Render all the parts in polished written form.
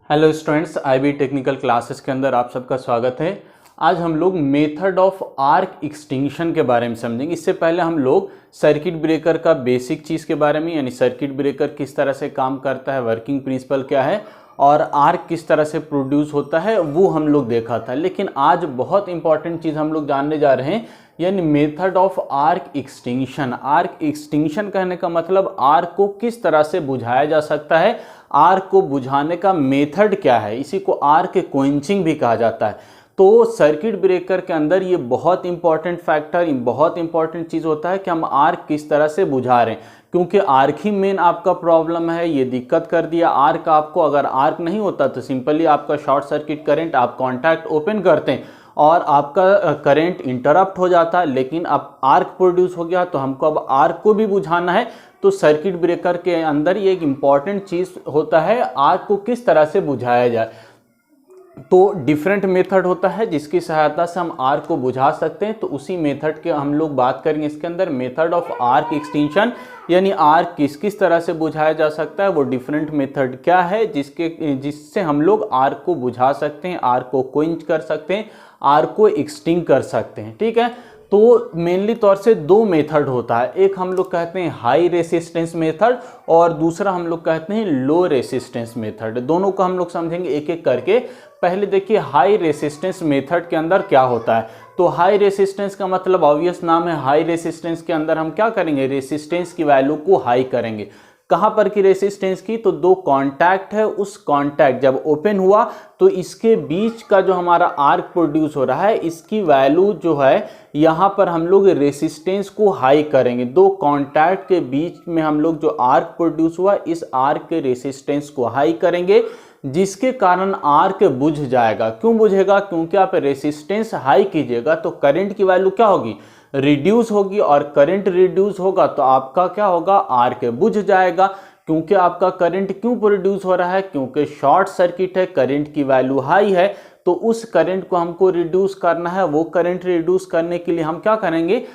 Hello students, IB technical classes के अंदर आप सबका स्वागत है। आज हम लोग मेथड ऑफ आर्क एक्सटिंक्शन के बारे में समझेंगे। इससे पहले हम लोग सर्किट ब्रेकर का बेसिक चीज़ के बारे में, यानी सर्किट ब्रेकर किस तरह से काम करता है, वर्किंग प्रिंसिपल क्या है और आर्क किस तरह से प्रोड्यूस होता है, वो हम लोग देखा था। लेकिन आज बहुत इंपॉर्टेंट चीज़ हम लोग जानने जा रहे हैं, यानी method of arc extinction. Arc extinction कहने का मतलब आर्क को किस तरह से बुझाया जा सकता है, आर्क को बुझाने का मेथड क्या है, इसी को आर्क क्वेंचिंग भी कहा जाता है। तो सर्किट ब्रेकर के अंदर ये बहुत इंपॉर्टेंट फैक्टर, बहुत इंपॉर्टेंट चीज़ होता है कि हम आर्क किस तरह से बुझा रहे हैं, क्योंकि आर्क ही मेन आपका प्रॉब्लम है। ये दिक्कत कर दिया आर्क आपको। अगर आर्क नहीं होता तो सिंपली आपका शॉर्ट सर्किट करंट, आप कॉन्टैक्ट ओपन करते हैं और आपका करंट इंटरप्ट हो जाता है। लेकिन अब आर्क प्रोड्यूस हो गया तो हमको अब आर्क को भी बुझाना है। तो सर्किट ब्रेकर के अंदर ये एक इम्पॉर्टेंट चीज़ होता है, आर्क को किस तरह से बुझाया जाए। तो डिफरेंट मेथड होता है जिसकी सहायता से हम आर्क को बुझा सकते हैं। तो उसी मेथड के हम लोग बात करेंगे इसके अंदर, मेथड ऑफ आर्क एक्सटेंशन, यानी आर्क किस किस तरह से बुझाया जा सकता है, वो डिफरेंट मेथड क्या है जिससे हम लोग आर्क को बुझा सकते हैं, आर्क को क्वेंच कर सकते हैं, आर्क को एक्सटिंग कर सकते हैं। ठीक है, तो मेनली तौर से दो मेथड होता है। एक हम लोग कहते हैं हाई रेसिस्टेंस मेथड और दूसरा हम लोग कहते हैं लो रेसिस्टेंस मेथड। दोनों को हम लोग समझेंगे एक एक करके। पहले देखिए हाई रेसिस्टेंस मेथड के अंदर क्या होता है। तो हाई रेसिस्टेंस का मतलब ऑब्वियस नाम है, हाई रेसिस्टेंस के अंदर हम क्या करेंगे, रेसिस्टेंस की वैल्यू को हाई करेंगे। कहाँ पर की रेसिस्टेंस की, तो दो कांटेक्ट है, उस कांटेक्ट जब ओपन हुआ तो इसके बीच का जो हमारा आर्क प्रोड्यूस हो रहा है, इसकी वैल्यू जो है यहाँ पर हम लोग रेसिस्टेंस को हाई करेंगे। दो कांटेक्ट के बीच में हम लोग जो आर्क प्रोड्यूस हुआ, इस आर्क के रेसिस्टेंस को हाई करेंगे, जिसके कारण आर्क बुझ जाएगा। क्यों बुझेगा, क्योंकि आप रेसिस्टेंस हाई कीजिएगा तो करंट की वैल्यू क्या होगी, रिड्यूस होगी, और करंट रिड्यूस होगा तो आपका क्या होगा, आर्क बुझ जाएगा। क्योंकि आपका करंट क्यों प्रोड्यूस हो रहा है, क्योंकि शॉर्ट सर्किट है, करंट की वैल्यू हाई है, तो उस करंट को हमको रिड्यूस करना है। वो करंट रिड्यूस करने के लिए हम क्या करेंगे,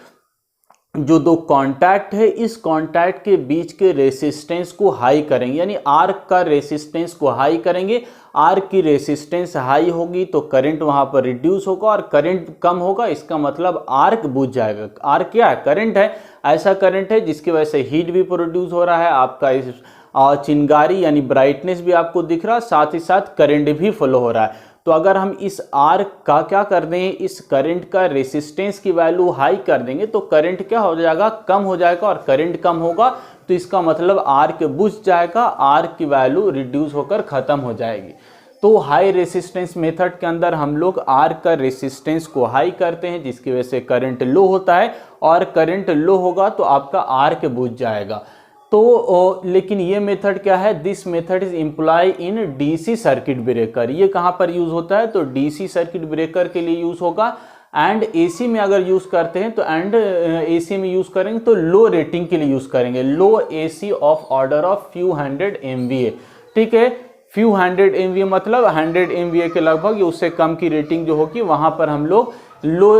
जो दो कांटेक्ट है, इस कांटेक्ट के बीच के रेसिस्टेंस को हाई करेंगे, यानी आर्क का रेसिस्टेंस को हाई करेंगे। आर्क की रेसिस्टेंस हाई होगी तो करंट वहां पर रिड्यूस होगा, और करंट कम होगा, इसका मतलब आर्क बुझ जाएगा। आर्क क्या है, करंट है, ऐसा करंट है जिसकी वजह से हीट भी प्रोड्यूस हो रहा है, आपका इस चिंगारी यानी ब्राइटनेस भी आपको दिख रहा है, साथ ही साथ करंट भी फ्लो हो रहा है। तो अगर हम इस आर्क का क्या कर दें, इस करंट का रेसिस्टेंस की वैल्यू हाई कर देंगे तो करंट क्या हो जाएगा, कम हो जाएगा, और करंट कम होगा तो इसका मतलब आर्क बुझ जाएगा, आर्क की वैल्यू रिड्यूस होकर खत्म हो जाएगी। तो हाई रेसिस्टेंस मेथड के अंदर हम लोग आर्क का रेसिस्टेंस को हाई करते हैं, जिसकी वजह से करंट लो होता है, और करंट लो होगा तो आपका आर्क बुझ जाएगा। तो लेकिन ये मेथड क्या है, this method is employ in DC circuit breaker. ये कहाँ पर यूज होता है, तो डीसी सर्किट ब्रेकर के लिए यूज होगा। एंड एसी में अगर यूज करते हैं तो एसी में यूज करेंगे तो लो रेटिंग के लिए यूज करेंगे, low AC of order of few hundred MVA. ठीक है, फ्यू हंड्रेड एमवीए मतलब 100 एमवीए के लगभग, उससे कम की रेटिंग जो होगी वहां पर हम लोग लो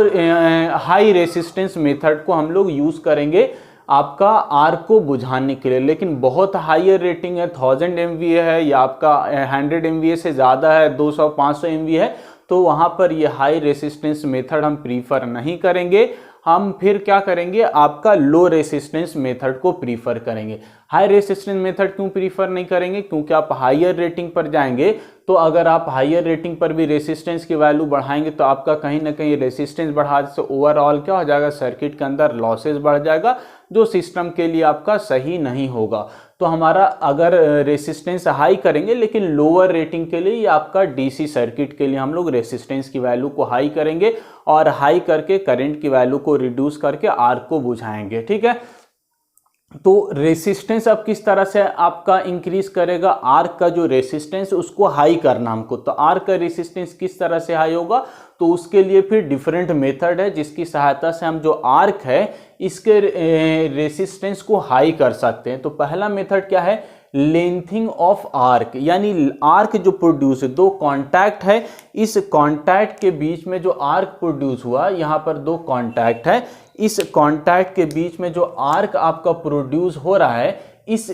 हाई रेसिस्टेंस मेथड को हम लोग यूज करेंगे आपका आर्क को बुझाने के लिए। लेकिन बहुत हाईयर रेटिंग है, 1000 एमवीए है, या आपका 100 एमवीए से ज़्यादा है, 200-500 एमवीए है, तो वहाँ पर ये हाई रेसिस्टेंस मेथड हम प्रीफर नहीं करेंगे। हम फिर क्या करेंगे, आपका लो रेसिस्टेंस मेथड को प्रीफर करेंगे। हाई रेसिस्टेंस मेथड क्यों प्रीफर नहीं करेंगे, क्योंकि आप हाईयर रेटिंग पर जाएंगे तो अगर आप हाईयर रेटिंग पर भी रेसिस्टेंस की वैल्यू बढ़ाएंगे तो आपका कहीं ना कहीं रेसिस्टेंस बढ़ाने से ओवरऑल क्या हो जाएगा, सर्किट के अंदर लॉसेज बढ़ जाएगा, जो सिस्टम के लिए आपका सही नहीं होगा। तो हमारा अगर रेसिस्टेंस हाई करेंगे, लेकिन लोअर रेटिंग के लिए आपका डीसी सर्किट के लिए हम लोग रेसिस्टेंस की वैल्यू को हाई करेंगे, और हाई करके करंट की वैल्यू को रिड्यूस करके आर्क को बुझाएंगे। ठीक है, तो रेसिस्टेंस अब किस तरह से आपका इंक्रीज करेगा, आर्क का जो रेसिस्टेंस उसको हाई करना हमको। तो आर्क का रेसिस्टेंस किस तरह से हाई होगा, तो उसके लिए फिर डिफरेंट मेथड है जिसकी सहायता से हम जो आर्क है इसके रेसिस्टेंस को हाई कर सकते हैं। तो पहला मेथड क्या है, लेंथिंग ऑफ आर्क, यानी आर्क जो प्रोड्यूस है, दो कांटेक्ट है, इस कांटेक्ट के बीच में जो आर्क प्रोड्यूस हुआ, यहाँ पर दो कांटेक्ट है, इस कांटेक्ट के बीच में जो आर्क आपका प्रोड्यूस हो रहा है, इस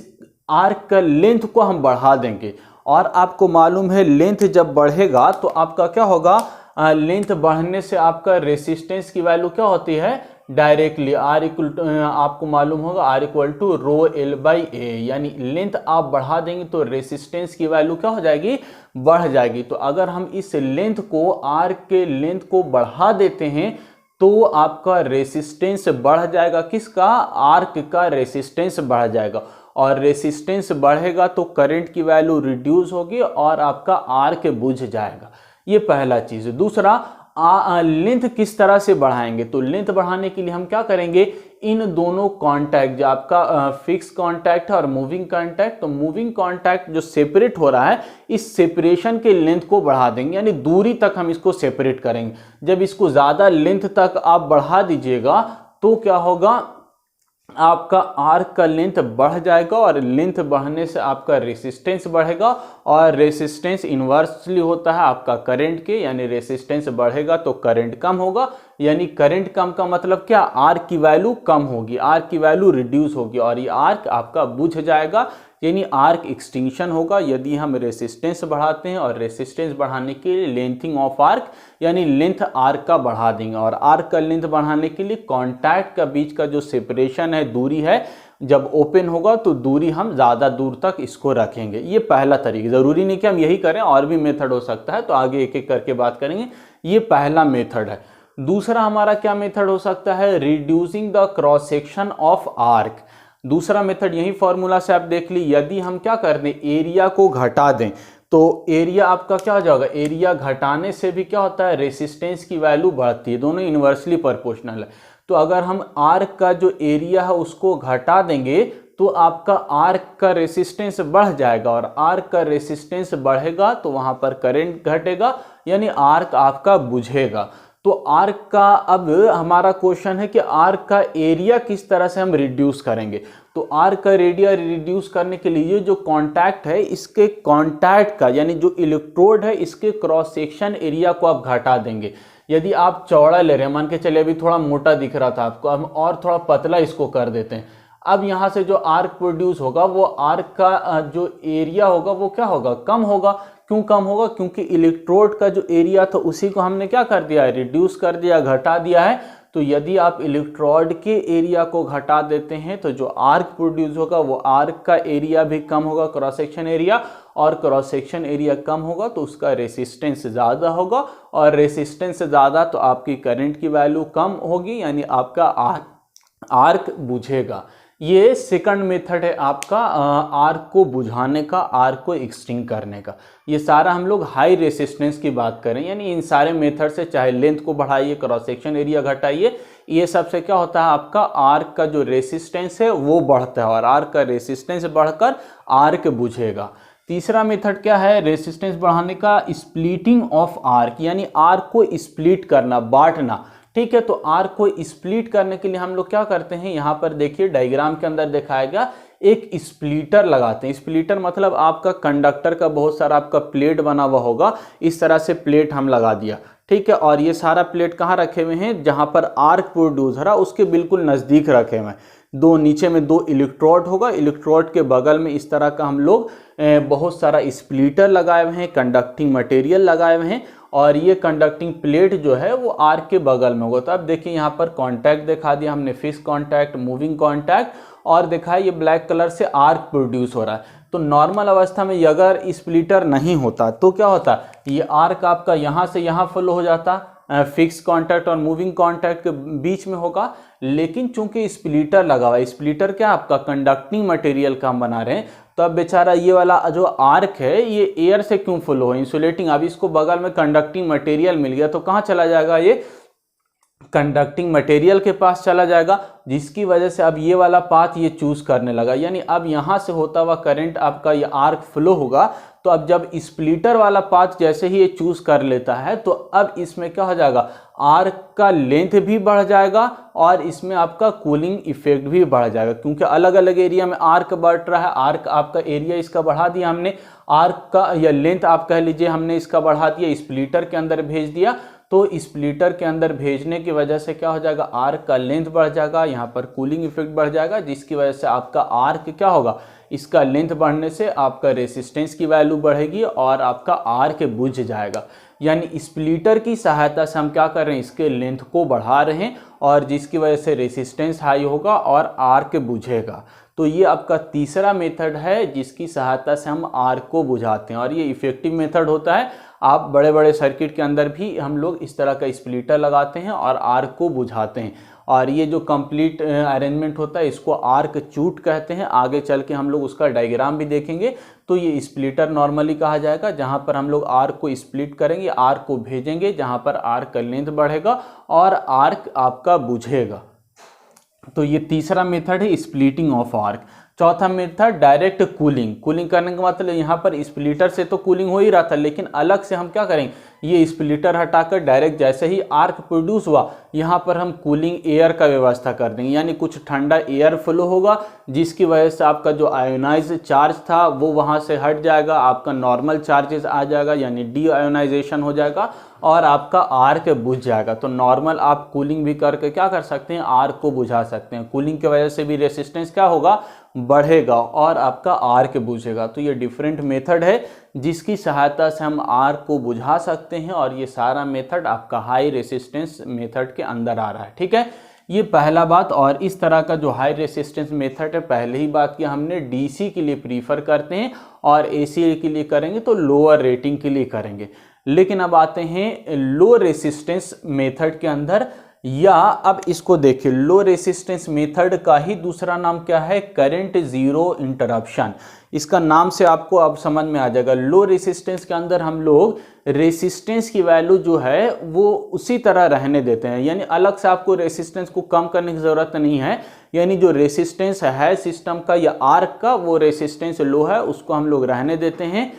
आर्क का लेंथ को हम बढ़ा देंगे, और आपको मालूम है लेंथ जब बढ़ेगा तो आपका क्या होगा, लेंथ बढ़ने से आपका रेसिस्टेंस की वैल्यू क्या होती है, डायरेक्टली आर इक्वल टू, आपको मालूम होगा R equal to rho L by A, यानी लेंथ आप बढ़ा देंगे तो रेसिस्टेंस की वैल्यू क्या हो जाएगी, बढ़ जाएगी। तो अगर हम इस लेंथ को, आर के लेंथ को बढ़ा देते हैं तो आपका रेसिस्टेंस बढ़ जाएगा, किसका, आर्क का रेसिस्टेंस बढ़ जाएगा, और रेसिस्टेंस बढ़ेगा तो करंट की वैल्यू रिड्यूस होगी और आपका आर्क बुझ जाएगा। ये पहला चीज है। दूसरा, लेंथ किस तरह से बढ़ाएंगे, तो लेंथ बढ़ाने के लिए हम क्या करेंगे, इन दोनों कांटेक्ट, जो आपका फिक्स कांटेक्ट है और मूविंग कांटेक्ट, तो मूविंग कांटेक्ट जो सेपरेट हो रहा है, इस सेपरेशन के लेंथ को बढ़ा देंगे, यानी दूरी तक हम इसको सेपरेट करेंगे। जब इसको ज्यादा लेंथ तक आप बढ़ा दीजिएगा तो क्या होगा, आपका आर्क का लेंथ बढ़ जाएगा, और लेंथ बढ़ने से आपका रेसिस्टेंस बढ़ेगा, और रेसिस्टेंस इन्वर्सली होता है आपका करंट के, यानी रेसिस्टेंस बढ़ेगा तो करंट कम होगा, यानी करंट कम का मतलब क्या, आर्क की वैल्यू कम होगी, आर्क की वैल्यू रिड्यूस होगी, और ये आर्क आपका बुझ जाएगा, यानी आर्क एक्सटिंक्शन होगा यदि हम रेसिस्टेंस बढ़ाते हैं। और रेसिस्टेंस बढ़ाने के लिए लेंथिंग ऑफ आर्क, यानी लेंथ आर्क का बढ़ा देंगे, और आर्क का लेंथ बढ़ाने के लिए कॉन्टैक्ट का बीच का जो सेपरेशन है, दूरी है, जब ओपन होगा तो दूरी हम ज़्यादा दूर तक इसको रखेंगे। ये पहला तरीका, ज़रूरी नहीं कि हम यही करें, और भी मेथड हो सकता है, तो आगे एक एक करके बात करेंगे। ये पहला मेथड है। दूसरा हमारा क्या मेथड हो सकता है, reducing the cross section of arc. दूसरा मेथड यही फॉर्मूला से आप देख ली, यदि हम क्या कर दें, एरिया को घटा दें, तो एरिया आपका क्या हो जाएगा, एरिया घटाने से भी क्या होता है, रेसिस्टेंस की वैल्यू बढ़ती है, दोनों इन्वर्सली प्रोपोर्शनल है। तो अगर हम आर्क का जो एरिया है उसको घटा देंगे तो आपका आर्क का रेसिस्टेंस बढ़ जाएगा, और आर्क का रेसिस्टेंस बढ़ेगा तो वहां पर करंट घटेगा, यानी आर्क आपका बुझेगा। तो आर्क का, अब हमारा क्वेश्चन है कि आर्क का एरिया किस तरह से हम रिड्यूस करेंगे। तो आर्क का एरिया रिड्यूस करने के लिए ये जो कांटेक्ट है, इसके कांटेक्ट का, यानी जो इलेक्ट्रोड है, इसके क्रॉस सेक्शन एरिया को आप घटा देंगे। यदि आप चौड़ा ले रहे हैं, मान के चलिए अभी थोड़ा मोटा दिख रहा था आपको, हम और थोड़ा पतला इसको कर देते हैं। अब यहाँ से जो आर्क प्रोड्यूस होगा, वो आर्क का जो एरिया होगा वो क्या होगा, कम होगा। क्यों कम होगा, क्योंकि इलेक्ट्रोड का जो एरिया था उसी को हमने क्या कर दिया है, रिड्यूस कर दिया, घटा दिया है। तो यदि आप इलेक्ट्रोड के एरिया को घटा देते हैं तो जो आर्क प्रोड्यूस होगा वो आर्क का एरिया भी कम होगा, क्रॉस सेक्शन एरिया, और क्रॉस सेक्शन एरिया कम होगा तो उसका रेसिस्टेंस ज़्यादा होगा, और रेसिस्टेंस ज़्यादा तो आपकी करंट की वैल्यू कम होगी, यानी आपका आर्क बुझेगा। ये सेकंड मेथड है आपका आर्क को बुझाने का, आर्क को एक्सटिंग करने का। ये सारा हम लोग हाई रेसिस्टेंस की बात करें, यानी इन सारे मेथड से, चाहे लेंथ को बढ़ाइए, क्रॉस सेक्शन एरिया घटाइए, ये सबसे क्या होता है, आपका आर्क का जो रेसिस्टेंस है वो बढ़ता है, और आर्क का रेसिस्टेंस बढ़कर आर्क बुझेगा। तीसरा मेथड क्या है, रेसिस्टेंस बढ़ाने का, स्प्लिटिंग ऑफ आर्क, यानी आर्क को स्प्लिट करना, बांटना। ठीक है, तो आर्क को स्प्लिट करने के लिए हम लोग क्या करते हैं, यहाँ पर देखिए डायग्राम के अंदर दिखाया गया, एक स्प्लिटर लगाते हैं। स्प्लिटर मतलब आपका कंडक्टर का बहुत सारा आपका प्लेट बना हुआ होगा, इस तरह से प्लेट हम लगा दिया। ठीक है, और ये सारा प्लेट कहाँ रखे हुए हैं, जहाँ पर आर्क प्रोड्यूस हो रहा है उसके बिल्कुल नज़दीक रखे हुए हैं। दो नीचे में दो इलेक्ट्रोड होगा, इलेक्ट्रोड के बगल में इस तरह का हम लोग बहुत सारा स्प्लिटर लगाए हुए हैं, कंडक्टिंग मटेरियल लगाए हुए हैं, और ये कंडक्टिंग प्लेट जो है वो आर्क के बगल में होगा। तो अब देखिए यहाँ पर कांटेक्ट दिखा दिया हमने, फिक्स कांटेक्ट, मूविंग कांटेक्ट, और देखा है ये ब्लैक कलर से आर्क प्रोड्यूस हो रहा है। तो नॉर्मल अवस्था में अगर स्प्लिटर नहीं होता तो क्या होता, ये आर्क आपका यहाँ से यहाँ फ्लो हो जाता, फिक्स कांटेक्ट और मूविंग कांटेक्ट के बीच में होगा। लेकिन चूंकि स्प्लिटर लगा हुआ है, स्प्लिटर क्या आपका कंडक्टिंग मटेरियल का हम बना रहे हैं, तो अब बेचारा ये वाला जो आर्क है ये एयर से क्यों फ्लो हो, इंसुलेटिंग, अब इसको बगल में कंडक्टिंग मटेरियल मिल गया तो कहाँ चला जाएगा, ये कंडक्टिंग मटेरियल के पास चला जाएगा, जिसकी वजह से अब ये वाला पाथ ये चूज करने लगा। यानी अब यहाँ से होता हुआ करंट आपका ये आर्क फ्लो होगा, तो अब जब स्प्लिटर वाला पाथ जैसे ही ये चूज कर लेता है तो अब इसमें क्या हो जाएगा, आर्क का लेंथ भी बढ़ जाएगा और इसमें आपका कूलिंग इफेक्ट भी बढ़ जाएगा, क्योंकि अलग अलग एरिया में आर्क बढ़ रहा है। आर्क आपका एरिया इसका बढ़ा दिया हमने, आर्क का या लेंथ आप कह लीजिए हमने इसका बढ़ा दिया, स्प्लिटर के अंदर भेज दिया। तो स्प्लिटर के अंदर भेजने की वजह से क्या हो जाएगा, आर्क का लेंथ बढ़ जाएगा, यहाँ पर कूलिंग इफेक्ट बढ़ जाएगा, जिसकी वजह से आपका आर्क क्या होगा, इसका लेंथ बढ़ने से आपका रेसिस्टेंस की वैल्यू बढ़ेगी और आपका आर्क बुझ जाएगा। यानी स्प्लिटर की सहायता से हम क्या कर रहे हैं, इसके लेंथ को बढ़ा रहे हैं और जिसकी वजह से रेसिस्टेंस हाई होगा और आर्क बुझेगा। तो ये आपका तीसरा मेथड है जिसकी सहायता से हम आर्क को बुझाते हैं और ये इफेक्टिव मेथड होता है। आप बड़े बड़े सर्किट के अंदर भी हम लोग इस तरह का स्प्लिटर लगाते हैं और आर्क को बुझाते हैं। और ये जो कंप्लीट अरेंजमेंट होता है इसको आर्क चूट कहते हैं। आगे चल के हम लोग उसका डायग्राम भी देखेंगे। तो ये स्प्लिटर नॉर्मली कहा जाएगा, जहाँ पर हम लोग आर्क को स्प्लिट करेंगे, आर्क को भेजेंगे, जहाँ पर आर्क का लेंथ बढ़ेगा और आर्क आपका बुझेगा। तो ये तीसरा मेथड है स्प्लिटिंग ऑफ आर्क। चौथा मेथड डायरेक्ट कूलिंग। कूलिंग करने का मतलब यहाँ पर स्प्लिटर से तो कूलिंग हो ही रहा था, लेकिन अलग से हम क्या करेंगे, ये स्प्लिटर हटाकर डायरेक्ट जैसे ही आर्क प्रोड्यूस हुआ यहाँ पर हम कूलिंग एयर का व्यवस्था कर देंगे। यानी कुछ ठंडा एयर फ्लो होगा जिसकी वजह से आपका जो आयोनाइज चार्ज था वो वहाँ से हट जाएगा, आपका नॉर्मल चार्जेस आ जाएगा यानी डी आयोनाइजेशन हो जाएगा और आपका आर्क बुझ जाएगा। तो नॉर्मल आप कूलिंग भी करके क्या कर सकते हैं, आर्क को बुझा सकते हैं। कूलिंग की वजह से भी रेसिस्टेंस क्या होगा, बढ़ेगा और आपका आर्क बुझेगा। तो ये डिफरेंट मेथड है जिसकी सहायता से हम आर्क को बुझा सकते हैं और ये सारा मेथड आपका हाई रेसिस्टेंस मेथड के अंदर आ रहा है। ठीक है, ये पहला बात। और इस तरह का जो हाई रेसिस्टेंस मेथड है, पहले ही बात की हमने, डीसी के लिए प्रीफर करते हैं और एसी के लिए करेंगे तो लोअर रेटिंग के लिए करेंगे। लेकिन अब आते हैं लो रेसिस्टेंस मेथड के अंदर, या अब इसको देखिए, लो रेसिस्टेंस मेथड का ही दूसरा नाम क्या है, करंट जीरो इंटरप्शन। इसका नाम से आपको अब समझ में आ जाएगा। लो रेसिस्टेंस के अंदर हम लोग रेसिस्टेंस की वैल्यू जो है वो उसी तरह रहने देते हैं, यानी अलग से आपको रेसिस्टेंस को कम करने की ज़रूरत नहीं है। यानी जो रेसिस्टेंस है सिस्टम का या आर्क का, वो रेसिस्टेंस लो है उसको हम लोग रहने देते हैं,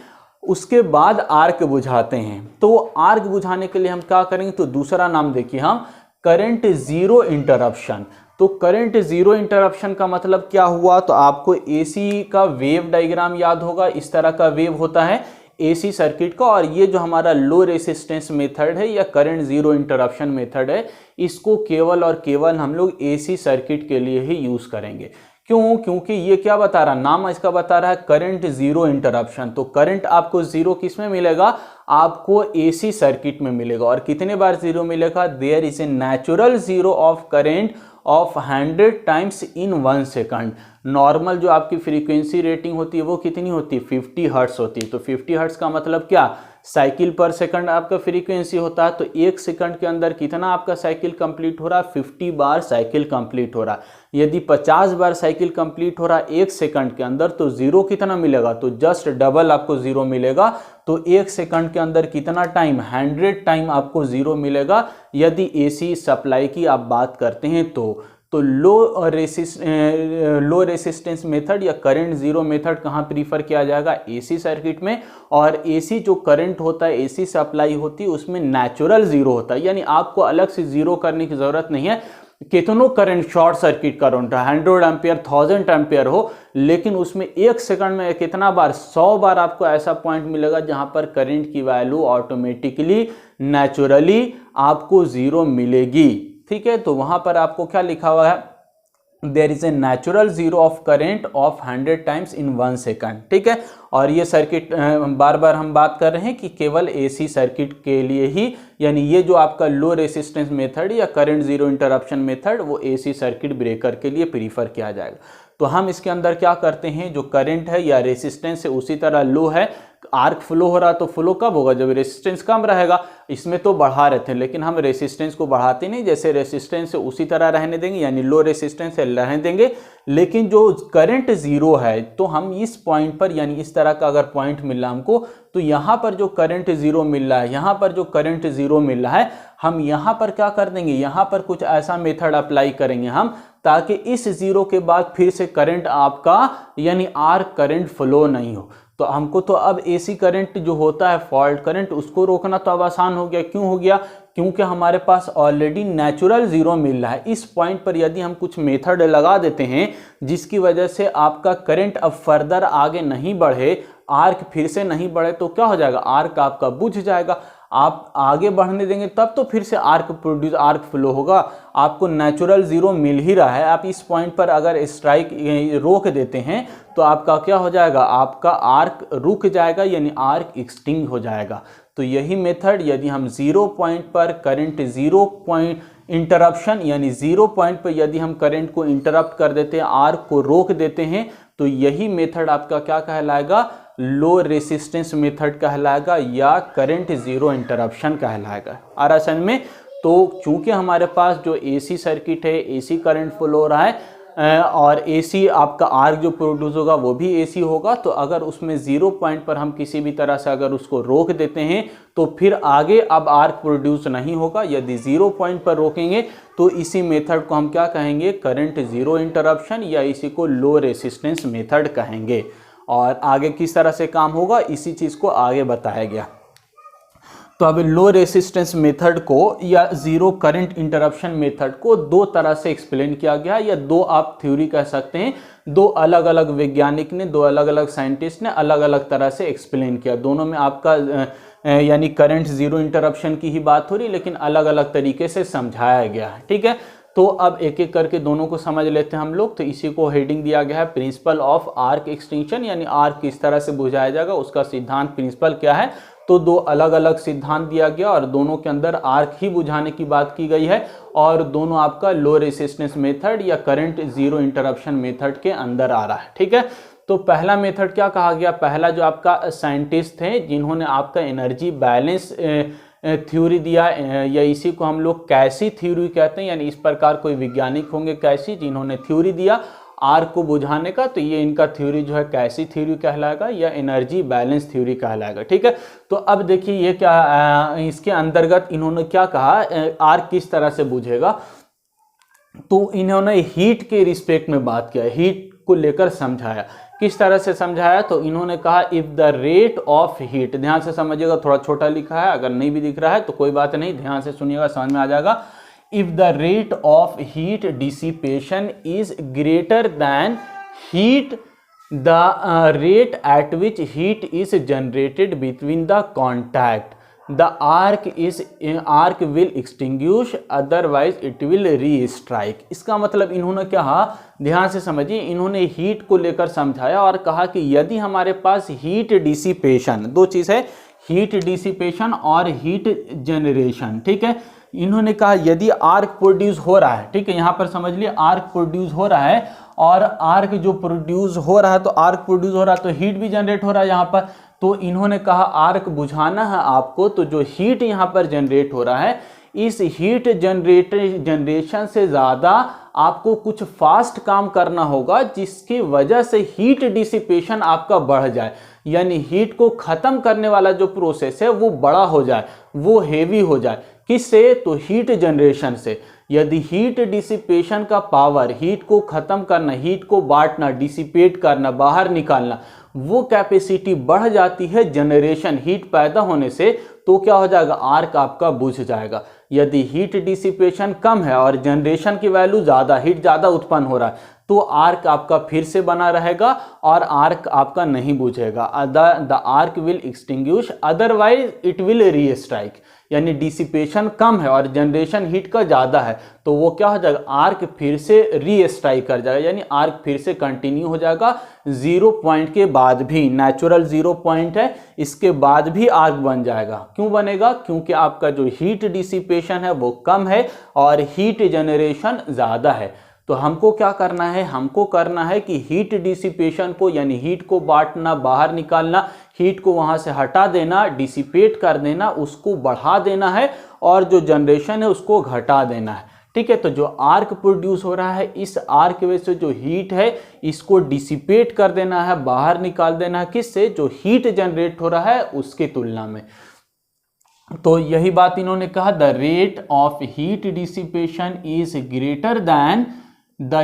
उसके बाद आर्क बुझाते हैं। तो आर्क बुझाने के लिए हम क्या करेंगे, तो दूसरा नाम देखिए हम, करंट जीरो इंटरप्शन। तो करंट जीरो इंटरप्शन का मतलब क्या हुआ, तो आपको एसी का वेव डायग्राम याद होगा। इस तरह का वेव होता है एसी सर्किट का, और ये जो हमारा लो रेसिस्टेंस मेथड है या करंट जीरो इंटरप्शन मेथड है, इसको केवल और केवल हम लोग एसी सर्किट के लिए ही यूज करेंगे। क्यों, क्योंकि ये क्या बता रहा है, नाम इसका बता रहा है करंट जीरो इंटरप्शन। तो करंट आपको जीरो किस में मिलेगा, आपको एसी सर्किट में मिलेगा। और कितने बार जीरो मिलेगा, there is a natural zero of current of 100 times in 1 second. Normal जो आपकी फ्रीक्वेंसी रेटिंग होती है वो कितनी होती है, 50 हर्ट्ज होती है। तो 50 हर्ट्ज का मतलब क्या, साइकिल पर सेकंड आपका फ्रीक्वेंसी होता है। तो 1 सेकंड के अंदर कितना आपका साइकिल कंप्लीट हो रहा है, 50 बार साइकिल कंप्लीट हो रहा है। यदि 50 बार साइकिल कंप्लीट हो रहा है 1 सेकंड के अंदर, तो जीरो कितना मिलेगा, तो जस्ट डबल आपको जीरो मिलेगा। तो 1 सेकंड के अंदर कितना टाइम, 100 टाइम आपको जीरो मिलेगा यदि एसी सप्लाई की आप बात करते हैं तो लो रेसिस्टेंस मेथड या करंट जीरो मेथड कहाँ प्रीफर किया जाएगा, एसी सर्किट में। और एसी जो करंट होता है, एसी सप्लाई होती है, उसमें नेचुरल जीरो होता है, यानी आपको अलग से जीरो करने की जरूरत नहीं है। कितनों current, short circuit current 100 ampere 1000 ampere हो, लेकिन उसमें 1 सेकंड में कितना बार, 100 बार आपको ऐसा पॉइंट मिलेगा जहां पर करंट की वैल्यू ऑटोमेटिकली नेचुरली आपको जीरो मिलेगी। ठीक है, तो वहां पर आपको क्या लिखा हुआ है, there is a natural zero of current of 100 times in 1 second. ठीक है, और ये सर्किट बार बार हम बात कर रहे हैं कि केवल एसी सर्किट के लिए ही, यानी ये जो आपका लो रेसिस्टेंस मेथड या करंट जीरो इंटरप्शन मेथड वो एसी सर्किट ब्रेकर के लिए प्रीफर किया जाएगा। तो हम इसके अंदर क्या करते हैं, जो करंट है या रेसिस्टेंस है उसी तरह लो है, आर्क फ्लो हो रहा, तो फ्लो कब होगा, जब रेसिस्टेंस कम रहेगा। इसमें तो बढ़ा रहे थे, लेकिन हम रेसिस्टेंस को बढ़ाते नहीं, जैसे रेसिस्टेंस है उसी तरह रहने देंगे, यानी लो रेसिस्टेंस है रहने देंगे। लेकिन जो करंट जीरो है, तो हम इस पॉइंट पर, यानी इस तरह का अगर पॉइंट मिल रहा हमको, तो यहाँ पर जो करंट जीरो मिल रहा है, यहाँ पर जो करंट जीरो मिल रहा है, हम यहाँ पर क्या कर देंगे, यहाँ पर कुछ ऐसा मेथड अप्लाई करेंगे हम, ताकि इस जीरो के बाद फिर से करंट आपका, यानी आर्क करंट फ्लो नहीं हो। तो हमको तो अब एसी करंट जो होता है फॉल्ट करंट, उसको रोकना तो अब आसान हो गया। क्यों हो गया, क्योंकि हमारे पास ऑलरेडी नेचुरल जीरो मिल रहा है। इस पॉइंट पर यदि हम कुछ मेथड लगा देते हैं जिसकी वजह से आपका करंट अब फर्दर आगे नहीं बढ़े, आर्क फिर से नहीं बढ़े, तो क्या हो जाएगा, आर्क आपका बुझ जाएगा। आप आगे बढ़ने देंगे तब तो फिर से आर्क फ्लो होगा। आपको नेचुरल जीरो मिल ही रहा है, आप इस पॉइंट पर अगर स्ट्राइक रोक देते हैं तो आपका क्या हो जाएगा, आपका आर्क रुक जाएगा, यानी आर्क एक्सटिंग हो जाएगा। तो यही मेथड, यदि हम जीरो पॉइंट पर करंट जीरो पॉइंट इंटरप्शन, यानी जीरो पॉइंट पर यदि हम करंट को इंटरप्ट कर देते हैं, आर्क को रोक देते हैं, तो यही मेथड आपका क्या कहलाएगा, लो रेसिस्टेंस मेथड कहलाएगा या करंट जीरो इंटरप्शन कहलाएगा। आ रहा समझ में। तो चूंकि हमारे पास जो एसी सर्किट है, एसी करंट फ्लो हो रहा है और एसी आपका आर्क जो प्रोड्यूस होगा वो भी एसी होगा, तो अगर उसमें जीरो पॉइंट पर हम किसी भी तरह से अगर उसको रोक देते हैं तो फिर आगे अब आर्क प्रोड्यूस नहीं होगा। यदि जीरो पॉइंट पर रोकेंगे तो इसी मेथड को हम क्या कहेंगे, करंट जीरो इंटरप्शन, या इसी को लो रेसिस्टेंस मेथड कहेंगे। और आगे किस तरह से काम होगा इसी चीज़ को आगे बताया गया। तो अब लो रेसिस्टेंस मेथड को या जीरो करंट इंटरप्शन मेथड को दो तरह से एक्सप्लेन किया गया, या दो आप थ्योरी कह सकते हैं, दो अलग अलग वैज्ञानिक ने, दो अलग अलग साइंटिस्ट ने अलग अलग तरह से एक्सप्लेन किया। दोनों में आपका यानी करंट जीरो इंटरप्शन की ही बात हो रही, लेकिन अलग अलग तरीके से समझाया गया है। ठीक है, तो अब एक एक करके दोनों को समझ लेते हैं हम लोग। तो इसी को हेडिंग दिया गया है प्रिंसिपल ऑफ आर्क एक्सटिंक्शन, यानी आर्क किस तरह से बुझाया जाएगा, उसका सिद्धांत प्रिंसिपल क्या है। तो दो अलग अलग सिद्धांत दिया गया और दोनों के अंदर आर्क ही बुझाने की बात की गई है, और दोनों आपका लो रेसिस्टेंस मेथड या करंट जीरो इंटरप्शन मेथड के अंदर आ रहा है। ठीक है, तो पहला मेथड क्या कहा गया, पहला जो आपका साइंटिस्ट थे जिन्होंने आपका एनर्जी बैलेंस थ्योरी दिया, या इसी को हम लोग कैसी थ्योरी कहते हैं, यानी इस प्रकार कोई वैज्ञानिक होंगे कैसी जिन्होंने थ्योरी दिया आर्क को बुझाने का, तो ये इनका थ्योरी जो है कैसी थ्योरी कहलाएगा या एनर्जी बैलेंस थ्योरी कहलाएगा। ठीक है, तो अब देखिए ये क्या इसके अंतर्गत इन्होंने क्या कहा, आर्क किस तरह से बुझेगा। तो इन्होंने हीट के रिस्पेक्ट में बात किया, हीट को लेकर समझाया। किस तरह से समझाया, तो इन्होंने कहा if the rate of heat, ध्यान से समझिएगा, थोड़ा छोटा लिखा है, अगर नहीं भी दिख रहा है तो कोई बात नहीं, ध्यान से सुनिएगा, समझ में आ जाएगा। If the rate of heat dissipation is greater than heat the rate at which heat is generated between the contact, the arc will extinguish, otherwise it will री स्ट्राइक। इसका मतलब इन्होंने कहा, ध्यान से समझिए, इन्होंने हीट को लेकर समझाया और कहा कि यदि हमारे पास हीट डिसिपेशन, दो चीज़ है, हीट डिसिपेशन और हीट जनरेशन। ठीक है, इन्होंने कहा यदि आर्क प्रोड्यूस हो रहा है, ठीक है, यहाँ पर समझ लिए आर्क प्रोड्यूस हो रहा है, और आर्क जो प्रोड्यूस हो रहा है, तो आर्क प्रोड्यूस हो रहा है तो हीट भी जनरेट हो रहा है यहाँ पर। तो इन्होंने कहा आर्क बुझाना है आपको, तो जो हीट यहाँ पर जनरेट हो रहा है, इस हीट जनरेशन से ज़्यादा आपको कुछ फास्ट काम करना होगा, जिसकी वजह से हीट डिसिपेशन आपका बढ़ जाए, यानी हीट को ख़त्म करने वाला जो प्रोसेस है वो बड़ा हो जाए, वो हेवी हो जाए। किससे, तो हीट जनरेशन से। यदि हीट डिसिपेशन का पावर, हीट को ख़त्म करना, हीट को बांटना, डिसिपेट करना, बाहर निकालना, वो कैपेसिटी बढ़ जाती है जनरेशन, हीट पैदा होने से, तो क्या हो जाएगा, आर्क आपका बुझ जाएगा। यदि हीट डिसिपेशन कम है और जनरेशन की वैल्यू ज़्यादा, हीट ज़्यादा उत्पन्न हो रहा है, तो आर्क आपका फिर से बना रहेगा और आर्क आपका नहीं बुझेगा। The arc will extinguish, otherwise it will restrike. यानी डिसिपेशन कम है और जनरेशन हीट का ज़्यादा है, तो वो क्या हो जाएगा, आर्क फिर से री स्ट्राइक कर जाएगा, यानी आर्क फिर से कंटिन्यू हो जाएगा। जीरो पॉइंट के बाद भी, नेचुरल जीरो पॉइंट है, इसके बाद भी आर्क बन जाएगा। क्यों बनेगा, क्योंकि आपका जो हीट डिसिपेशन है वो कम है और हीट जनरेशन ज़्यादा है। तो हमको क्या करना है, हमको करना है कि हीट डिसिपेशन को, यानी हीट को बांटना, बाहर निकालना, हीट को वहाँ से हटा देना, डिसिपेट कर देना, उसको बढ़ा देना है, और जो जनरेशन है उसको घटा देना है। ठीक है, तो जो आर्क प्रोड्यूस हो रहा है, इस आर्क की वजह से जो हीट है इसको डिसिपेट कर देना है, बाहर निकाल देना है, किससे, जो हीट जनरेट हो रहा है उसकी तुलना में। तो यही बात इन्होंने कहा, the rate of heat dissipation is greater than the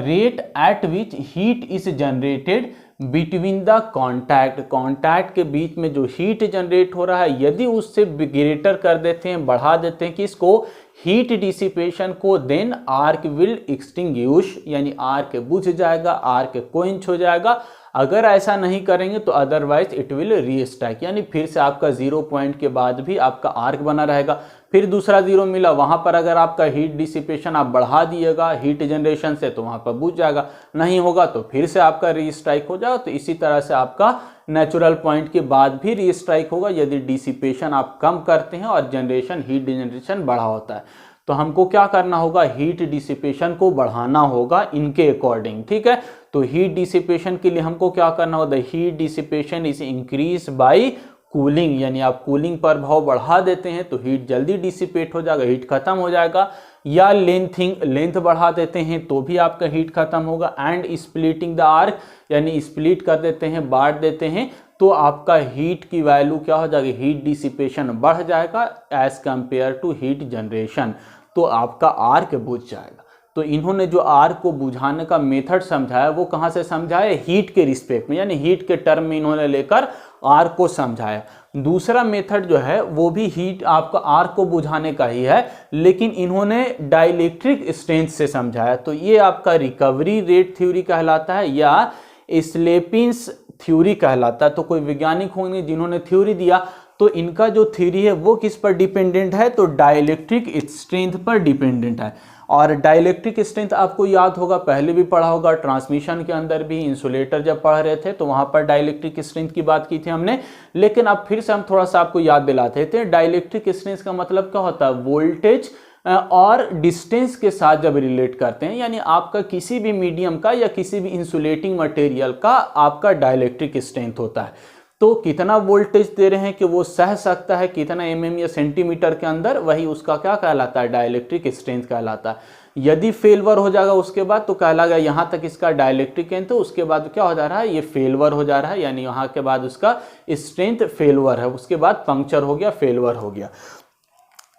rate at which heat is generated between the contact, contact के बीच में जो हीट जनरेट हो रहा है, यदि उससे ग्रेटर कर देते हैं, बढ़ा देते हैं, किसको, हीट डिसिपेशन को देन आर्क विल एक्सटिंग्विश, यानी आर्क बुझ जाएगा, आर्क क्वेंच हो जाएगा। अगर ऐसा नहीं करेंगे तो अदरवाइज इट विल रीस्ट्राइक, यानी फिर से आपका 0 पॉइंट के बाद भी आपका आर्क बना रहेगा। फिर दूसरा 0 मिला, वहां पर अगर आपका हीट डिसिपेशन आप बढ़ा दिएगा हीट जनरेशन से तो वहां पर बुझ जाएगा, नहीं होगा तो फिर से आपका रीस्ट्राइक हो जाएगा। तो इसी तरह से आपका नेचुरल पॉइंट के बाद भी रीस्ट्राइक होगा यदि डिसिपेशन आप कम करते हैं और जनरेशन हीट जनरेशन बढ़ा होता है। तो हमको क्या करना होगा, हीट डिसिपेशन को बढ़ाना होगा इनके अकॉर्डिंग, ठीक है। तो हीट डिसिपेशन के लिए हमको क्या करना होगा, heat dissipation is increase by cooling, यानी आप कूलिंग प्रभाव बढ़ा देते हैं तो हीट जल्दी डिसिपेट हो जाएगा, हीट खत्म हो जाएगा। या लेंथ बढ़ा देते हैं तो भी आपका हीट खत्म होगा। एंड स्प्लिटिंग द आर्क, यानी स्प्लिट कर देते हैं, बांट देते हैं, तो आपका हीट की वैल्यू क्या हो जाएगी, हीट डिसिपेशन बढ़ जाएगा as compare to heat generation, तो आपका आर्क बुझ जाएगा। तो इन्होंने जो आर्क को बुझाने का मेथड समझाया वो कहाँ से समझाया, हीट के रिस्पेक्ट में, यानी हीट के टर्म में इन्होंने लेकर आर्क को समझाया। दूसरा मेथड जो है वो भी हीट आपका आर्क को बुझाने का ही है, लेकिन इन्होंने डाइलेक्ट्रिक स्ट्रेंथ से समझाया। तो ये आपका रिकवरी रेट थ्योरी कहलाता है या स्लेपिंस थ्योरी कहलाता है। तो कोई वैज्ञानिक होंगे जिन्होंने थ्योरी दिया, तो इनका जो थ्योरी है वो किस पर डिपेंडेंट है, तो डाइलेक्ट्रिक स्ट्रेंथ पर डिपेंडेंट है। और डाइलेक्ट्रिक स्ट्रेंथ आपको याद होगा, पहले भी पढ़ा होगा, ट्रांसमिशन के अंदर भी इंसुलेटर जब पढ़ रहे थे तो वहां पर डाइलेक्ट्रिक स्ट्रेंथ की बात की थी हमने। लेकिन अब फिर से हम थोड़ा सा आपको याद दिलाते थे, डाइलेक्ट्रिक स्ट्रेंथ का मतलब क्या होता है, वोल्टेज और डिस्टेंस के साथ जब रिलेट करते हैं, यानी आपका किसी भी मीडियम का या किसी भी इंसुलेटिंग मटेरियल का आपका डाइलेक्ट्रिक स्ट्रेंथ होता है। तो कितना वोल्टेज दे रहे हैं कि वो सह सकता है कितना mm या सेंटीमीटर के अंदर, वही उसका क्या कहलाता है, डाइलेक्ट्रिक स्ट्रेंथ कहलाता है। यदि फेलवर हो जाएगा उसके बाद तो कहलाएगा यहाँ तक इसका डाइलेक्ट्रिक स्ट्रेंथ, तो उसके बाद क्या हो जा रहा है, ये फेलवर हो जा रहा है, यानी यहाँ के बाद उसका स्ट्रेंथ फेलवर है, उसके बाद पंक्चर हो गया, फेलवर हो गया।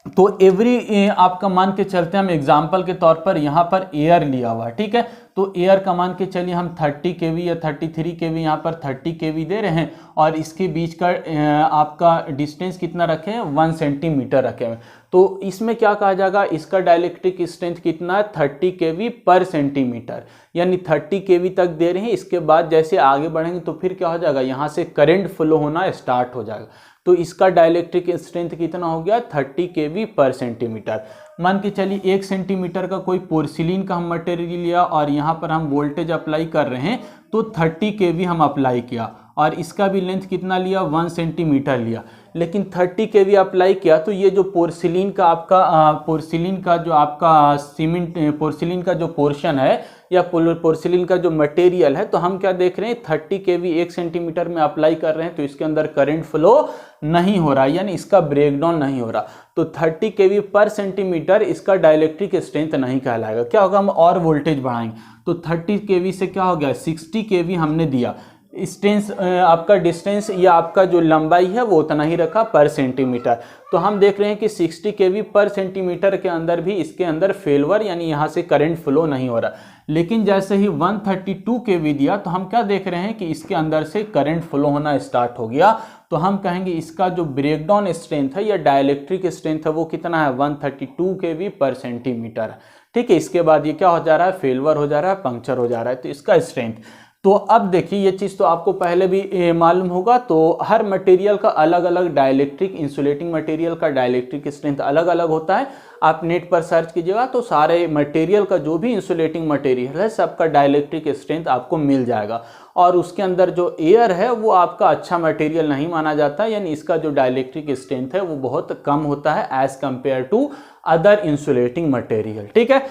तो एवरी आपका मान के चलते हम एग्जाम्पल के तौर पर यहाँ पर एयर लिया हुआ है, ठीक है। तो एयर का मान के चलिए हम 30 kV या 33 kV, यहाँ पर 30 kV दे रहे हैं और इसके बीच का आपका डिस्टेंस कितना रखे हैं, 1 सेंटीमीटर रखे हैं। तो इसमें क्या कहा जाएगा, इसका डाइलेक्ट्रिक स्ट्रेंथ कितना है, 30 kV पर सेंटीमीटर, यानी 30 kV तक दे रहे हैं। इसके बाद जैसे आगे बढ़ेंगे तो फिर क्या हो जाएगा, यहाँ से करंट फ्लो होना स्टार्ट हो जाएगा। तो इसका डाइलेक्ट्रिक स्ट्रेंथ कितना हो गया, 30 kV पर सेंटीमीटर। मान के चलिए 1 सेंटीमीटर का कोई पोर्सिलिन का हम मटेरियल लिया और यहाँ पर हम वोल्टेज अप्लाई कर रहे हैं, तो 30 kV हम अप्लाई किया और इसका भी लेंथ कितना लिया, 1 सेंटीमीटर लिया। लेकिन 30 kV अप्लाई किया तो ये जो पोर्सिलिन का आपका पोर्सिलिन का जो आपका सीमेंट पोर्सिलिन का जो पोर्शन है या पोर्सिलिन का जो मटेरियल है, तो हम क्या देख रहे हैं, 30 kV 1 सेंटीमीटर में अप्लाई कर रहे हैं तो इसके अंदर करंट फ्लो नहीं हो रहा, यानी इसका ब्रेकडाउन नहीं हो रहा। तो 30 kV पर सेंटीमीटर इसका डाइलेक्ट्रिक स्ट्रेंथ नहीं कहलाएगा। क्या होगा, हम और वोल्टेज बढ़ाएंगे तो 30 kV से क्या हो गया, 60 kV हमने दिया। डिस्टेंस आपका डिस्टेंस या आपका जो लंबाई है वो उतना ही रखा पर सेंटीमीटर। तो हम देख रहे हैं कि 60 kV पर सेंटीमीटर के अंदर भी इसके अंदर फेलवर, यानी यहाँ से करंट फ्लो नहीं हो रहा। लेकिन जैसे ही 132 kV दिया तो हम क्या देख रहे हैं कि इसके अंदर से करंट फ्लो होना स्टार्ट हो गया। तो हम कहेंगे इसका जो ब्रेकडाउन स्ट्रेंथ है या डाइलेक्ट्रिक स्ट्रेंथ है वो कितना है, 132 kV पर सेंटीमीटर, ठीक है। इसके बाद ये क्या हो जा रहा है, फेलवर हो जा रहा है, पंक्चर हो जा रहा है, तो इसका स्ट्रेंथ। तो अब देखिए ये चीज़ तो आपको पहले भी मालूम होगा। तो हर मटेरियल का अलग अलग डाइलेक्ट्रिक, इंसुलेटिंग मटेरियल का डाइलेक्ट्रिक स्ट्रेंथ अलग अलग होता है। आप नेट पर सर्च कीजिएगा तो सारे मटेरियल का जो भी इंसुलेटिंग मटेरियल है सबका डाइलेक्ट्रिक स्ट्रेंथ आपको मिल जाएगा। और उसके अंदर जो एयर है वो आपका अच्छा मटेरियल नहीं माना जाता, यानी इसका जो डाइलेक्ट्रिक स्ट्रेंथ है वो बहुत कम होता है as compare to other insulating material, ठीक है।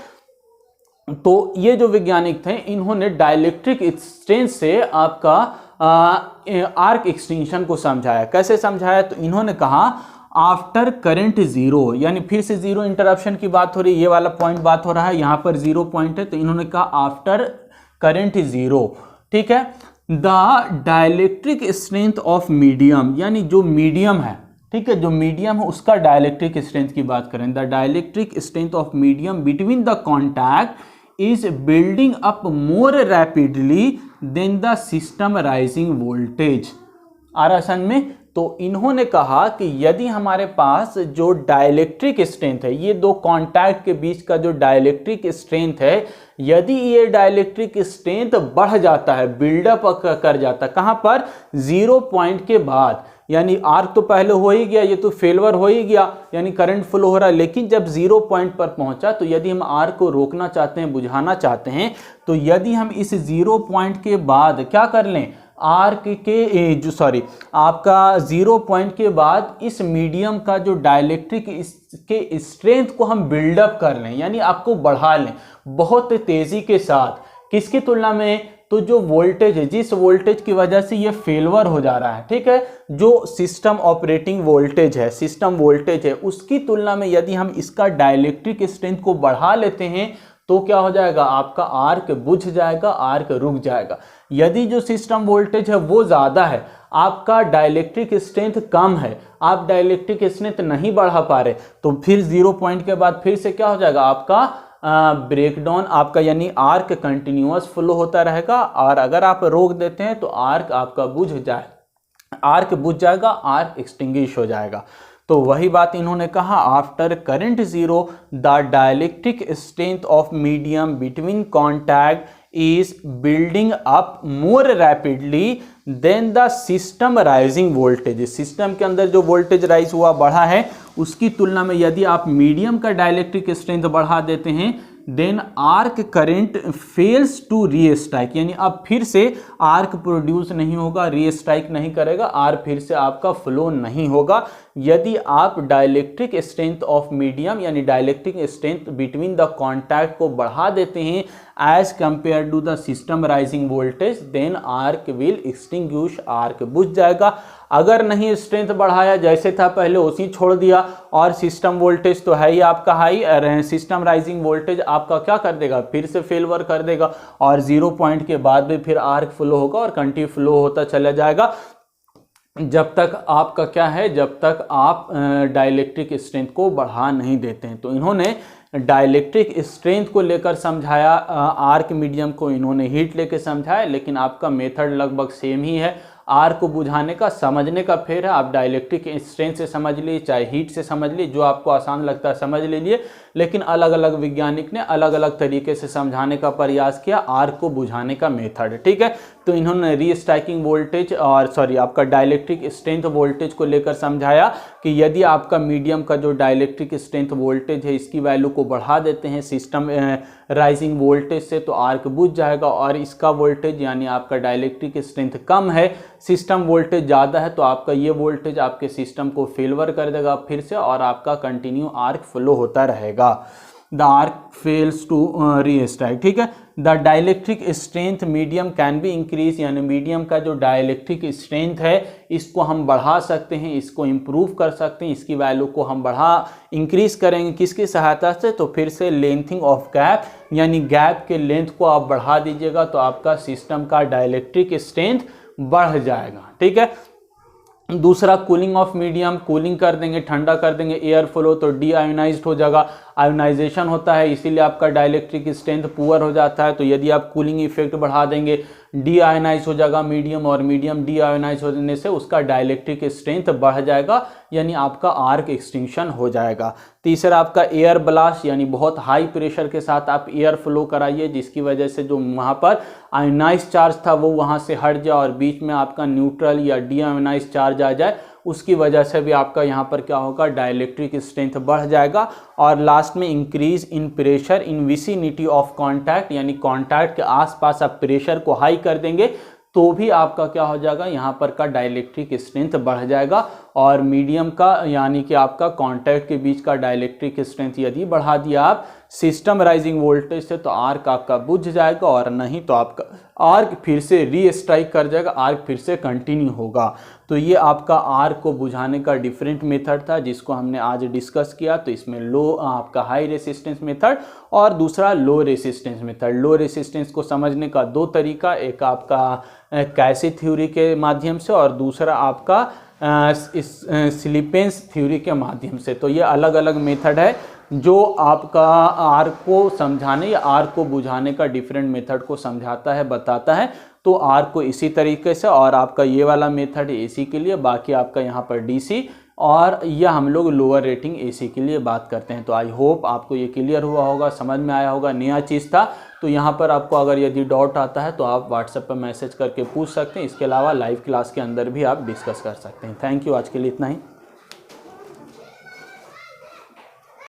तो ये जो वैज्ञानिक थे इन्होंने डाइलेक्ट्रिक स्ट्रेंथ से आपका आर्क एक्सटिंक्शन को समझाया। कैसे समझाया, तो इन्होंने कहा आफ्टर करंट जीरो, यानी फिर से जीरो इंटरप्शन की बात हो रही है, ये वाला पॉइंट बात हो रहा है, यहाँ पर जीरो पॉइंट है, तो इन्होंने कहा आफ्टर करंट जीरो, ठीक है, the dielectric strength of medium, यानी जो मीडियम है, ठीक है, जो मीडियम है उसका डाइलेक्ट्रिक स्ट्रेंथ की बात करें, the dielectric strength of medium between the contact is building up more rapidly than the system rising voltage। आ रहा समझ में, तो इन्होंने कहा कि यदि हमारे पास जो डाइलेक्ट्रिक स्ट्रेंथ है, ये दो कांटेक्ट के बीच का जो डाइलेक्ट्रिक स्ट्रेंथ है, यदि ये डाइलेक्ट्रिक स्ट्रेंथ बढ़ जाता है, बिल्डअप कर जाता है, कहां पर, 0 पॉइंट के बाद, यानी आर्क तो पहले हो ही गया, ये तो फेलवर हो ही गया, यानी करंट फ्लो हो रहा है, लेकिन जब 0 पॉइंट पर पहुंचा, तो यदि हम आर्क को रोकना चाहते हैं, बुझाना चाहते हैं, तो यदि हम इस 0 पॉइंट के बाद क्या कर लें, आर्क के जो आपका 0 पॉइंट के बाद इस मीडियम का जो डाइलेक्ट्रिक के स्ट्रेंथ को हम बिल्डअप कर लें, यानी आपको बढ़ा लें बहुत तेजी के साथ, किसकी तुलना में, तो जो वोल्टेज है, जिस वोल्टेज की वजह से ये फेलवर हो जा रहा है, ठीक है, जो सिस्टम ऑपरेटिंग वोल्टेज है, सिस्टम वोल्टेज है, उसकी तुलना में यदि हम इसका डाइलेक्ट्रिक स्ट्रेंथ को बढ़ा लेते हैं, तो क्या हो जाएगा, आपका आर्क बुझ जाएगा, आर्क रुक जाएगा। यदि जो सिस्टम वोल्टेज है वो ज़्यादा है, आपका डाइलेक्ट्रिक स्ट्रेंथ कम है, आप डाइलेक्ट्रिक स्ट्रेंथ नहीं बढ़ा पा रहे, तो फिर 0 पॉइंट के बाद फिर से क्या हो जाएगा, आपका ब्रेकडाउन, आपका यानी आर्क कंटिन्यूअस फ्लो होता रहेगा, और अगर आप रोक देते हैं तो आर्क आपका बुझ जाएगा, आर्क एक्सटिंग्विश हो जाएगा। तो वही बात इन्होंने कहा, after current 0 the dielectric strength of medium between contact is building up more rapidly then the system rising voltage. System के अंदर जो वोल्टेज राइज हुआ, बढ़ा है, उसकी तुलना में यदि आप मीडियम का डाइलेक्ट्रिक स्ट्रेंथ बढ़ा देते हैं, then arc current fails to restrike, यानी अब फिर से आर्क प्रोड्यूस नहीं होगा, रीस्ट्राइक नहीं करेगा, आर्क फिर से आपका फ्लो नहीं होगा। यदि आप डाइलेक्ट्रिक स्ट्रेंथ ऑफ मीडियम यानी dielectric strength between the contact को बढ़ा देते हैं as compare to the system rising voltage, then arc will extinguish, arc बुझ जाएगा। अगर नहीं स्ट्रेंथ बढ़ाया, जैसे था पहले उसी छोड़ दिया, और सिस्टम वोल्टेज तो है ही आपका हाई, सिस्टम राइजिंग वोल्टेज आपका क्या कर देगा, फिर से फेलवर कर देगा, और 0 पॉइंट के बाद भी फिर आर्क फ्लो होगा और कंटिन्यू फ्लो होता चला जाएगा, जब तक आपका क्या है, जब तक आप डाइलेक्ट्रिक स्ट्रेंथ को बढ़ा नहीं देते हैं। तो इन्होंने डाइलेक्ट्रिक स्ट्रेंथ को लेकर समझाया, आर्क मीडियम को इन्होंने हीट लेके समझाया, लेकिन आपका मेथड लगभग सेम ही है। आर्क को बुझाने का, समझने का फेर है, आप डाइलेक्ट्रिक स्ट्रेंथ से समझ लीजिए, चाहे हीट से समझ लीजिए, जो आपको आसान लगता है समझ लीजिए, लेकिन अलग अलग वैज्ञानिक ने अलग अलग तरीके से समझाने का प्रयास किया आर्क को बुझाने का मेथड, ठीक है। तो इन्होंने रीस्ट्राइकिंग वोल्टेज और आपका डाइलेक्ट्रिक स्ट्रेंथ वोल्टेज को लेकर समझाया कि यदि आपका मीडियम का जो डाइलेक्ट्रिक स्ट्रेंथ वोल्टेज है, इसकी वैल्यू को बढ़ा देते हैं सिस्टम राइजिंग वोल्टेज से, तो आर्क बुझ जाएगा, और इसका वोल्टेज यानी आपका डाइलेक्ट्रिक स्ट्रेंथ कम है, सिस्टम वोल्टेज ज़्यादा है, तो आपका ये वोल्टेज आपके सिस्टम को फेलवर कर देगा फिर से, और आपका कंटिन्यू आर्क फ्लो होता रहेगा। द आर्क फेल्स टू रीस्ट्राइक, ठीक है। The dielectric strength medium can be increase, यानी मीडियम का जो डाइलेक्ट्रिक स्ट्रेंथ है, इसको हम बढ़ा सकते हैं, इसको इम्प्रूव कर सकते हैं, इसकी वैल्यू को हम इंक्रीज करेंगे किसकी सहायता से, तो फिर से लेंथिंग ऑफ गैप, यानी गैप के लेंथ को आप बढ़ा दीजिएगा, तो आपका सिस्टम का डाइलेक्ट्रिक स्ट्रेंथ बढ़ जाएगा, ठीक है। दूसरा कूलिंग ऑफ मीडियम, कूलिंग कर देंगे, ठंडा कर देंगे एयर फ्लो, तो डी आयोनाइज्ड हो जाएगा, आयोनाइजेशन होता है, इसीलिए आपका डाइलेक्ट्रिक स्ट्रेंथ पुअर हो जाता है। तो यदि आप कूलिंग इफेक्ट बढ़ा देंगे, डी आयोनाइज हो जाएगा मीडियम, और मीडियम डी आयोनाइज होने से उसका डाइलेक्ट्रिक स्ट्रेंथ बढ़ जाएगा, यानी आपका आर्क एक्सटिंक्शन हो जाएगा। तीसरा आपका एयर ब्लास्ट, यानी बहुत हाई प्रेशर के साथ आप एयर फ्लो कराइए, जिसकी वजह से जो वहाँ पर आयोनाइज चार्ज था वो वहाँ से हट जाए और बीच में आपका न्यूट्रल या डी आयोनाइज चार्ज आ जाए, उसकी वजह से भी आपका यहाँ पर क्या होगा, डाइलेक्ट्रिक स्ट्रेंथ बढ़ जाएगा। और लास्ट में increase in pressure in vicinity of contact, यानी कॉन्टैक्ट के आसपास आप प्रेशर को हाई कर देंगे तो भी आपका क्या हो जाएगा, यहाँ पर का डाइलेक्ट्रिक स्ट्रेंथ बढ़ जाएगा। और मीडियम का यानी कि आपका कॉन्टैक्ट के बीच का डाइलेक्ट्रिक स्ट्रेंथ यदि बढ़ा दिया आप सिस्टम राइजिंग वोल्टेज से, तो आर्क आपका बुझ जाएगा, और नहीं तो आपका आर्क फिर से रीस्ट्राइक कर जाएगा, आर्क फिर से कंटिन्यू होगा। तो ये आपका आर्क को बुझाने का डिफरेंट मेथड था जिसको हमने आज डिस्कस किया। तो इसमें लो आपका हाई रेसिस्टेंस मेथड और दूसरा लो रेसिस्टेंस मेथड। लो रेसिस्टेंस को समझने का दो तरीका, एक आपका कैसी थ्योरी के माध्यम से और दूसरा आपका स्लीपेंस थ्योरी के माध्यम से। तो ये अलग अलग मेथड है। जो आपका आर्क को समझाने या आर्क को बुझाने का डिफरेंट मेथड को समझाता है, बताता है। तो आर्क को इसी तरीके से, और आपका ये वाला मेथड है एसी के लिए, बाकी आपका यहाँ पर डीसी, और यह हम लोग लोअर रेटिंग एसी के लिए बात करते हैं। तो आई होप आपको ये क्लियर हुआ होगा, समझ में आया होगा, नया चीज़ था। तो यहाँ पर आपको अगर यदि डाउट आता है तो आप व्हाट्सएप पर मैसेज करके पूछ सकते हैं। इसके अलावा लाइव क्लास के अंदर भी आप डिस्कस कर सकते हैं। थैंक यू, आज के लिए इतना ही।